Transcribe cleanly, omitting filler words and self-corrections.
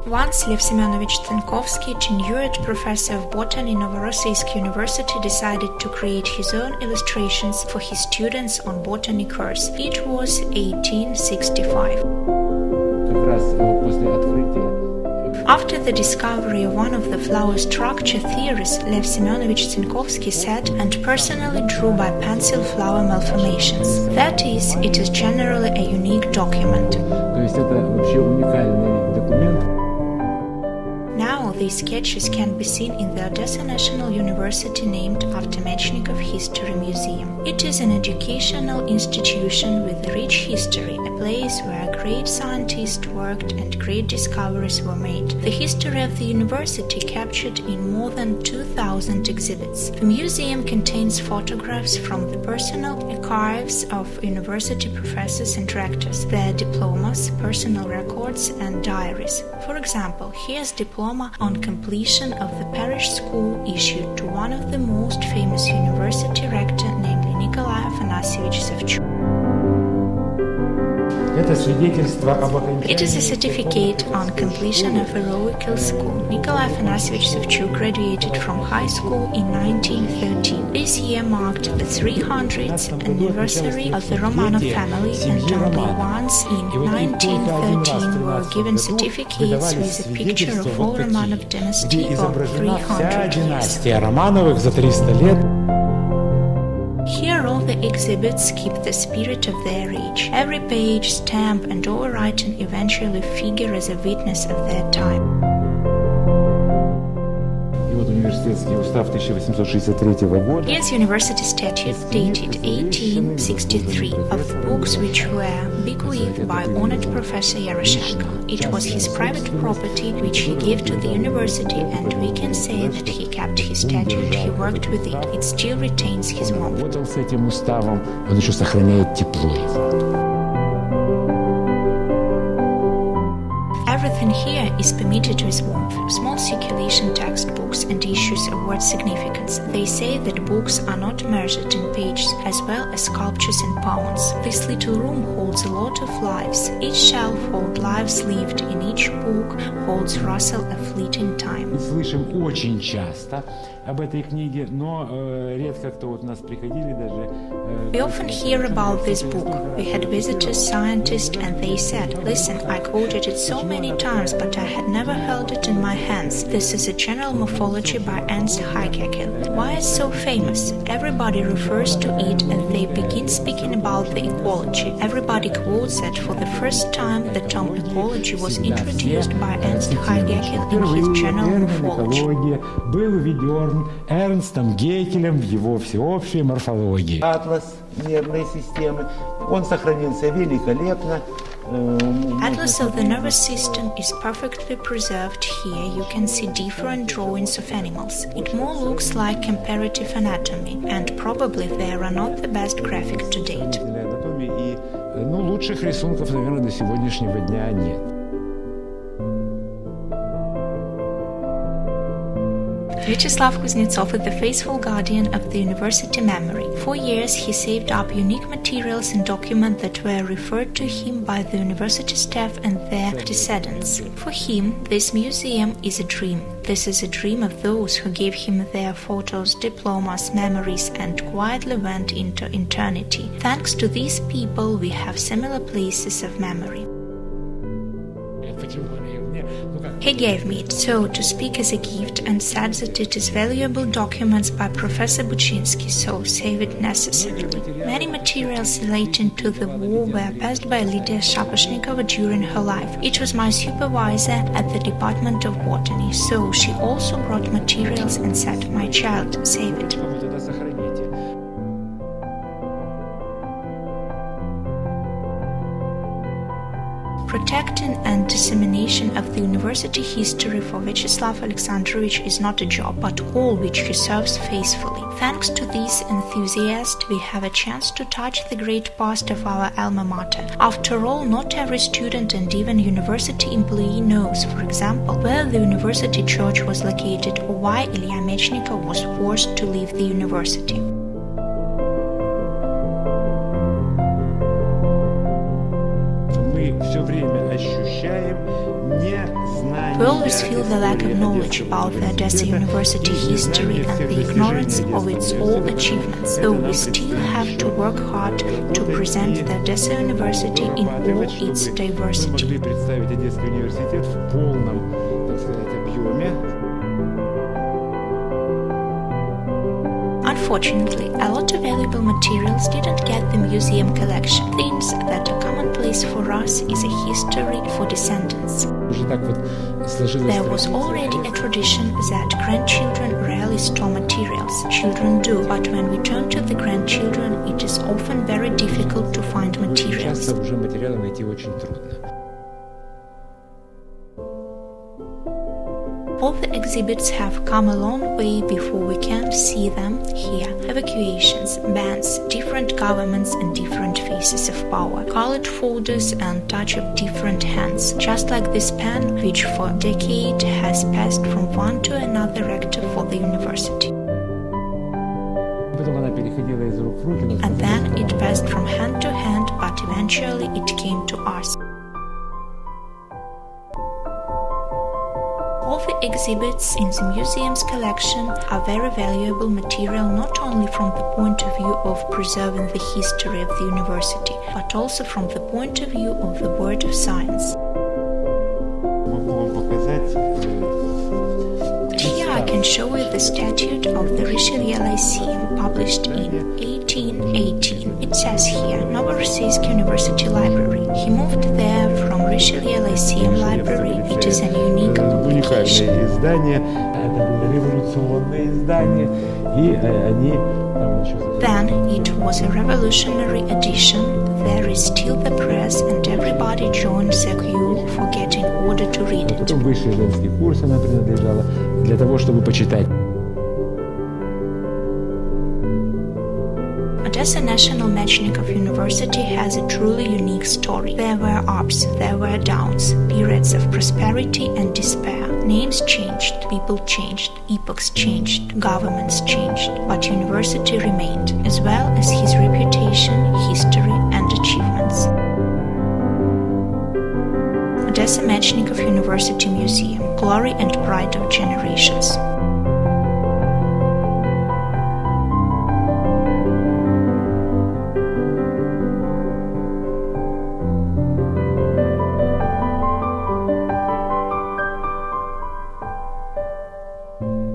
Once Lev Semyonovich Tsenkovsky, tenured professor of botany in Novorossiysk University, decided to create his own illustrations for his students on botany course. It was 1865. After the discovery of one of the flower structure theories, Lev Semyonovich Tsenkovsky sat and personally drew by pencil flower malformations. That is, it is generally a unique document. Now these sketches can be seen in the Odessa National University named after Mechnikov History Museum. It is an educational institution with a rich history, a place where great scientists worked and great discoveries were made. The history of the university captured in more than 2,000 exhibits. The museum contains photographs from the personal archives of university professors and rectors, their diplomas, personal records and diaries. For example, here's diploma on completion of the parish school issued to one of the most famous university rector, namely Nikolai Afanasyevich Savchuk. It is a certificate on completion of heroical school. Nikolai Afanasyevich Savchuk graduated from high school in 1913. This year marked the 300th anniversary of the Romanov family, and only once in 1913 were given certificates with a picture of all Romanov dynasty of 300 years. Here all the exhibits keep the spirit of their age. Every page, stamp and overwriting eventually figure as a witness of their time. Here's University Statute dated 1863 of books which were bequeathed by honored Professor Yaroshenko. It was his private property which he gave to the university, and we can say that he kept his statute, he worked with it. It still retains his warmth. Everything here is permitted with warmth. Small circulation textbooks and issues of word significance. They say that books are not measured in pages, as well as sculptures in pounds. This little room holds a lot of lives. Each shelf holds lives lived. In each book holds rustle of fleeting time. We often hear about this book. We had visitors, scientists, and they said, "Listen, I quoted it so many times, but I had never held it in my hands. This is a general morphology by Ernst Haeckel. Why it's so famous? Everybody refers to it as they begin speaking about the ecology. Everybody quotes that for the first time the term ecology was introduced by Ernst Haeckel in his general morphology." Эрнстом Геккелем в его всеобщей морфологии. Атлас нервной системы, он сохранился великолепно. Atlas of the nervous system is perfectly preserved. Here you can see different drawings of animals. It more looks like comparative anatomy, and probably they are not the best graphic to date. Лучших рисунков, наверное, до сегодняшнего дня нет. Vyacheslav Kuznetsov is the faithful guardian of the university memory. For years he saved up unique materials and documents that were referred to him by the university staff and their descendants. For him, this museum is a dream. This is a dream of those who gave him their photos, diplomas, memories, and quietly went into eternity. Thanks to these people, we have similar places of memory. He gave me it, so to speak, as a gift, and said that it is valuable documents by Professor Buchinsky, so save it necessarily. Many materials relating to the war were passed by Lydia Shaposhnikova during her life. It was my supervisor at the Department of Botany, so she also brought materials and said, "My child, save it." Protecting and dissemination of the university history for Vyacheslav Alexandrovich is not a job, but all which he serves faithfully. Thanks to these enthusiasts, we have a chance to touch the great past of our alma mater. After all, not every student and even university employee knows, for example, where the university church was located or why Ilya Mechnikov was forced to leave the university. We always feel the lack of knowledge about the Odessa University history and the ignorance of its all achievements, though we still have to work hard to present the Odessa University in all its diversity. Могли представить Одесский университет в полном, так сказать, объеме. Unfortunately, a lot of valuable materials didn't get the museum collection. Things that are commonplace for us is a history for descendants. Уже так вот сложилось. There was already a tradition that grandchildren rarely store materials. Children do, but when we turn to the grandchildren, it is often very difficult to find materials. Часто уже материалы найти очень трудно. All the exhibits have come a long way before we can see them here. Evacuations, bans, different governments and different faces of power, colored folders and touch of different hands, just like this pen which for a decade has passed from one to another rector for the university. Потом она переходила из рук в руки, And then it passed from hand to hand, but eventually it came to us. All the exhibits in the museum's collection are very valuable material not only from the point of view of preserving the history of the university, but also from the point of view of the world of science. Могу вам показать. Here I can show you the statute of the Richelieu Lyceum, published in 1818. It says here, Novorossiysk University Library. He moved there from Richelieu Lyceum Library. It is a unique publication. Уникальное издание. Это было революционное издание. И они там еще... Then it was a revolutionary edition. There is still the press and everybody joins the queue for getting order to read it. Потом высший женский курс она принадлежала для того, чтобы почитать. Odessa National Mechnikov University has a truly unique story. There were ups, there were downs, periods of prosperity and despair. Names changed, people changed, epochs changed, governments changed, but university remained, as well as his reputation, history and achievements. Odessa Mechnikov University Museum, Glory and Pride of Generations. Thank you.